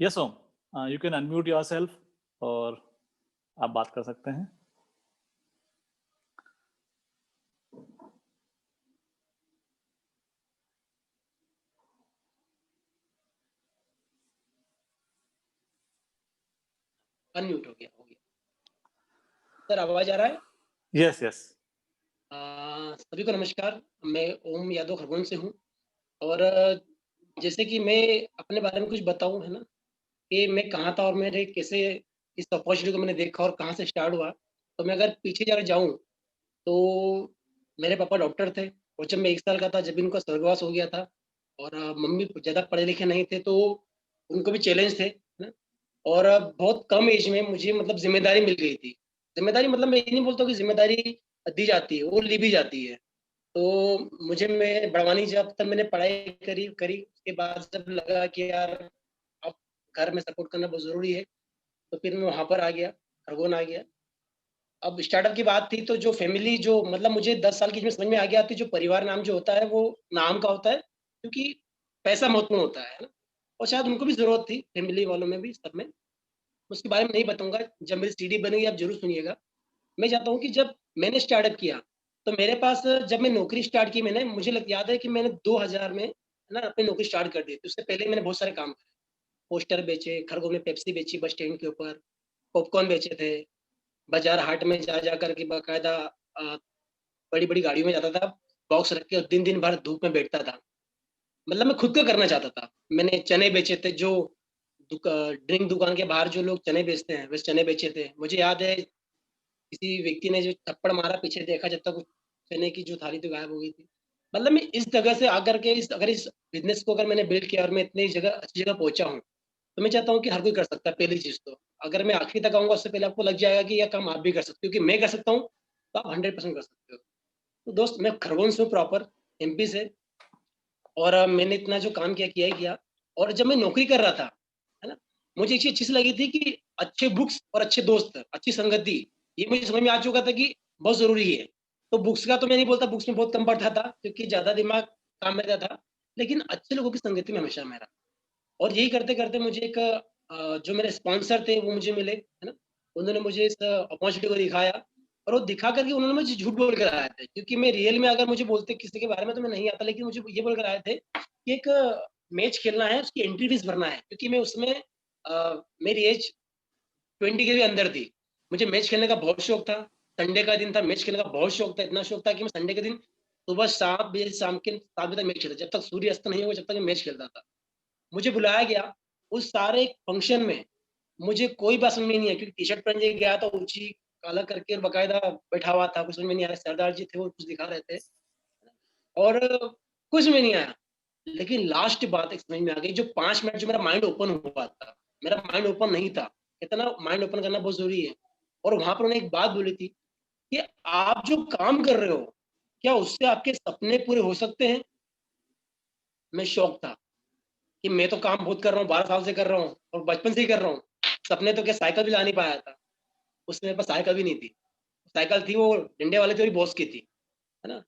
Yes Om, you can unmute yourself और आप बात कर सकते हैं। अनम्यूट हो गया। सर आवाज आ रहा है? Yes yes. सभी को नमस्कार। मैं ओम यादव खरगोन से हूँ और जैसे कि मैं अपने बारे में कुछ बताऊँ, है ना, कि मैं कहाँ था और मेरे कैसे इस अपॉर्चुनिटी को मैंने देखा और कहाँ से स्टार्ट हुआ। तो मैं अगर पीछे जाकर जाऊँ, तो मेरे पापा डॉक्टर थे और जब मैं 1 साल का था, जब इनका स्वर्गवास हो गया था और मम्मी ज़्यादा पढ़े लिखे नहीं थे, तो उनको भी चैलेंज थे, है ना? और बहुत कम एज में मुझे मतलब ज़िम्मेदारी मिल गई थी। ज़िम्मेदारी मतलब मैं ये नहीं बोलता हूँ कि ज़िम्मेदारी दी जाती है, वो ली भी जाती है। तो मुझे मैं बड़वानी जब तक मैंने पढ़ाई करी करी, उसके बाद जब लगा कि यार अब घर में सपोर्ट करना बहुत ज़रूरी है, तो फिर मैं वहाँ पर आ गया, खरगोन आ गया। अब स्टार्टअप की बात थी तो जो फैमिली जो मतलब मुझे 10 साल की एज में समझ में आ गया कि जो परिवार नाम जो होता है वो नाम का होता है, क्योंकि पैसा महत्वपूर्ण होता है ना? और शायद उनको भी ज़रूरत थी, फैमिली वालों में भी, सब में। उसके बारे में नहीं बताऊँगा, जब मेरी सीडी बनेगी आप ज़रूर सुनिएगा। मैं चाहता हूँ कि जब मैंने स्टार्टअप किया, तो मेरे पास जब मैं नौकरी स्टार्ट की मैंने, मुझे याद है कि मैंने 2000 में, है ना, अपनी नौकरी स्टार्ट कर दी थी। उससे पहले मैंने बहुत सारे काम करे। पोस्टर बेचे, खरगोन में पेप्सी बेची बस स्टैंड के ऊपर, पॉपकॉर्न बेचे थे, बाज़ार हाट में जा जा कर के बाकायदा अ, बड़ी-बड़ी गाड़ियों में जाता था, बॉक्स रख के और दिन-दिन भर धूप में बैठता था। मतलब मैं खुद का करना चाहता था। मैंने चने बेचे थे, जो ड्रिंक दुकान के बाहर जो लोग चने बेचते हैं, वैसे चने बेचे थे। मुझे याद है किसी व्यक्ति ने जो थप्पड़ मारा, पीछे देखा जब तक चने की जो थाली थी गायब हो गई थी। मतलब मैं इस जगह से आकर के इस बिज़नेस को अगर मैंने बिल्ड किया और मैं इतनी जगह अच्छी जगह पहुँचा हूँ, तो मैं चाहता हूँ कि हर कोई कर सकता है पहली चीज़ तो। अगर मैं आखिरी तक आऊँगा उससे पहले आपको लग जाएगा कि यह काम आप भी कर सकते हो, क्योंकि मैं कर सकता हूँ, तो आप 100% कर सकते हो। तो दोस्त मैं खरगोन से हूँ प्रॉपर, एमपी से। और मैंने इतना जो काम किया, किया ही किया। और जब मैं नौकरी कर रहा था, है ना? मुझे एक चीज़ अच्छी सी लगी थी कि अच्छे बुक्स और अच्छे दोस्त, अच्छी संगति, ये मुझे समझ में आ चुका था कि बहुत ज़रूरी है। तो बुक्स का तो मैं नहीं बोलता, बुक्स में बहुत कम पढ़ता था, क्योंकि ज़्यादा दिमाग काम में रहता था। लेकिन अच्छे लोगों की संगति में हमेशा मैं रहा। और यही करते-करते मुझे एक जो मेरे स्पॉन्सर थे वो मुझे मिले, है ना? उन्होंने मुझे इस अपॉर्च्युनिटी को दिखाया और वो दिखा कर के उन्होंने मुझे झूठ बोल कर आए थे, क्योंकि मैं रियल में अगर मुझे बोलते किसी के बारे में तो मैं नहीं आता, लेकिन मुझे ये बोल कर आए थे कि एक मैच खेलना है, उसकी एंट्री फीस भरना है, क्योंकि मैं उसमें मेरी एज 20 के भी अंदर थी। मुझे मैच खेलने का बहुत शौक था। संडे का दिन था, मैच खेलने का बहुत शौक था, इतना शौक था कि मैं संडे के दिन सुबह 7 बजे से शाम के 7 बजे तक मैच खेलता, जब तक सूर्य अस्त नहीं हुआ, जब तक मैं मैच खेलता था। मुझे बुलाया गया, उस सारे फंक्शन में मुझे कोई बात समझ में नहीं आई, क्योंकि टी-शर्ट पहन के गया था ऊँची, काला करके और बाकायदा बैठा हुआ था, कुछ समझ में नहीं आ रहा। सरदार जी थे, वो कुछ दिखा रहे थे और कुछ समझ में नहीं आया। लेकिन लास्ट बात एक समझ में आ गई, जो 5 मिनट जो मेरा माइंड ओपन हुआ था, मेरा माइंड ओपन नहीं था। कहते हैं ना, माइंड ओपन करना बहुत ज़रूरी है। और वहाँ पर उन्होंने एक बात बोली थी कि आप जो काम कर रहे हो, क्या उससे आपके सपने पूरे हो सकते हैं? मैं शॉक था कि मैं तो काम बहुत कर रहा हूँ, 12 साल से कर रहा हूँ और बचपन से ही कर रहा हूँ। सपने तो क्या, साइकिल भी ला नहीं पाया था। उसमें मेरे पास साइकिल भी नहीं थी। साइकिल थी, वो डंडे वाली थी और बॉस की थी, है ना?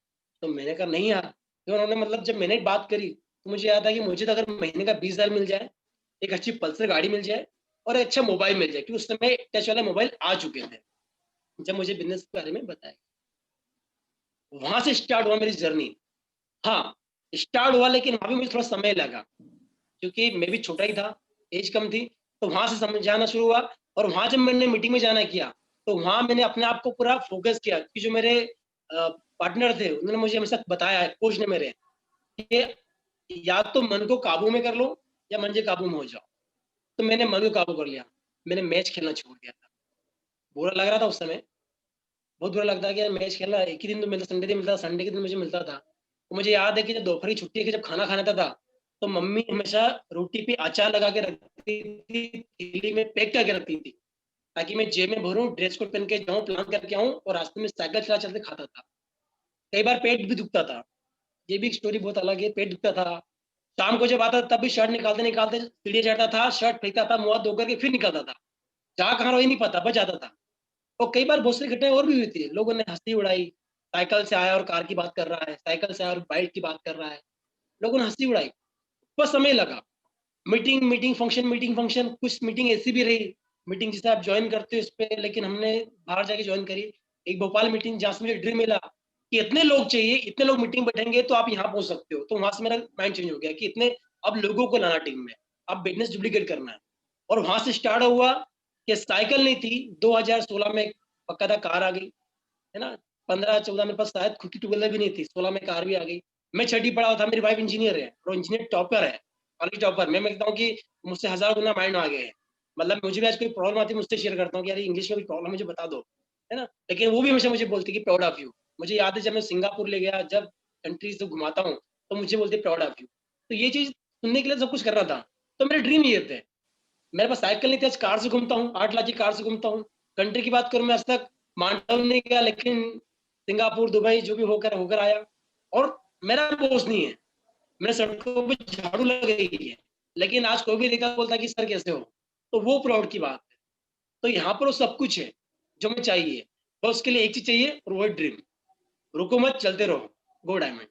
तो मैंने कहा नहीं यार, फिर उन्होंने मतलब जब मैंने बात करी, तो मुझे याद आया कि मुझे तो अगर महीने का 20,000 मिल जाए, एक अच्छी पल्सर गाड़ी मिल जाए और एक अच्छा मोबाइल मिल जाए, क्योंकि उस समय टच वाले मोबाइल आ चुके थे, जब मुझे बिज़नेस के बारे में बताया। वहाँ से स्टार्ट हुआ मेरी जर्नी। हाँ, स्टार्ट हुआ, लेकिन वहाँ भी मुझे थोड़ा समय लगा, क्योंकि मैं भी छोटा ही था, एज कम थी, तो वहाँ से समझाना शुरू हुआ। और वहाँ जब मैंने मीटिंग में जाना किया, तो वहाँ मैंने अपने आप को पूरा फ़ोकस किया, कि जो मेरे पार्टनर थे, उन्होंने मुझे हमेशा बताया है, कोच ने मेरे, कि या तो मन को काबू में कर लो या मन से काबू में हो जाओ। तो मैंने मन को काबू कर लिया, मैंने मैच खेलना छोड़ दिया था। बुरा लग रहा था उस समय, बहुत बुरा लगता है कि यार मैच खेलना एक ही दिन तो मिलता, संडे दिन मिलता, संडे के दिन मुझे मिलता था। तो मुझे याद है कि जब दोपहर की छुट्टी के जब खाना खाना था, तो मम्मी हमेशा रोटी पे अचार लगा के रखती थी, थैली में पैक करके रखती थी, ताकि मैं जेब में भरूँ, ड्रेस कोट पहन के जाऊँ, प्लान करके आऊँ और रास्ते में साइकिल चलाते खाता था। कई बार पेट भी दुखता था, ये भी एक स्टोरी बहुत अलग है, पेट दुखता था। शाम को जब आता तब भी शर्ट निकालते-निकालते सीढ़ियाँ चढ़ता था, शर्ट फेंकता था, मुँह हाथ धो कर के फिर निकलता था। जहाँ कहाँ वही नहीं पता, बच जाता था। और कई बार बहुत सी घटनाएँ और भी हुई थी। लोगों ने हँसी उड़ाई, साइकिल से आया और कार की बात कर रहा है, साइकिल से आया और बाइक की बात कर रहा है। लोगों ने हँसी उड़ाई, बस समय लगा। मीटिंग फंक्शन, कुछ मीटिंग ऐसी भी रही, मीटिंग जिसे आप जॉइन करते हो इस पे, लेकिन हमने बाहर जाके जॉइन करी। एक भोपाल मीटिंग जहाँ से मुझे ड्रीम मिला कि इतने लोग चाहिए, इतने लोग मीटिंग बैठेंगे तो आप यहाँ पहुँच सकते हो। तो वहाँ से मेरा माइंड चेंज हो गया कि इतने अब लोगों को लाना टीम में, अब बिज़नेस डुप्लीकेट करना है। और वहाँ से स्टार्ट हुआ कि साइकिल नहीं थी, 2016 में बाकायदा कार आ गई, है ना? 15-14 मेरे पास शायद खुद की टू व्हीलर भी नहीं थी, 16 में कार भी आ गई। मैं छठी पढ़ा हुआ था, मेरी वाइफ इंजीनियर है और इंजीनियर टॉपर है, कॉलेज टॉपर। मैं कहता हूँ कि मुझसे हज़ार गुना माइंड आगे है। मतलब मुझे भी आज कोई प्रॉब्लम आती है, मुझसे शेयर करता हूँ कि यार इंग्लिश में कोई प्रॉब्लम मुझे बता दो, है ना? लेकिन वो भी हमेशा मुझे बोलती है कि प्राउड ऑफ यू। मुझे याद है जब मैं सिंगापुर ले गया, जब कंट्रीज़ को घुमाता हूँ, तो मुझे बोलती है प्राउड ऑफ यू। तो ये चीज़ सुनने के लिए सब कुछ कर रहा था। तो मेरे ड्रीम ये थे। मेरे पास साइकिल नहीं थी, आज कार से घूमता हूँ, 8 लाख की कार से घूमता हूँ। कंट्री की बात करूँ, मैं आज तक माउंटेन नहीं गया, लेकिन सिंगापुर, दुबई जो भी होकर होकर आया। और मेरा बॉस नहीं है, मेरे सड़कों पे झाड़ू लग गई है, लेकिन आज कोई भी देखा बोलता है कि सर कैसे हो? तो वो प्राउड की बात है। तो यहाँ पर वो सब कुछ है, जो हमें चाहिए। बस उसके लिए एक चीज़ चाहिए और वो है ड्रीम। रुको मत, चलते रहो। गो डायमंड।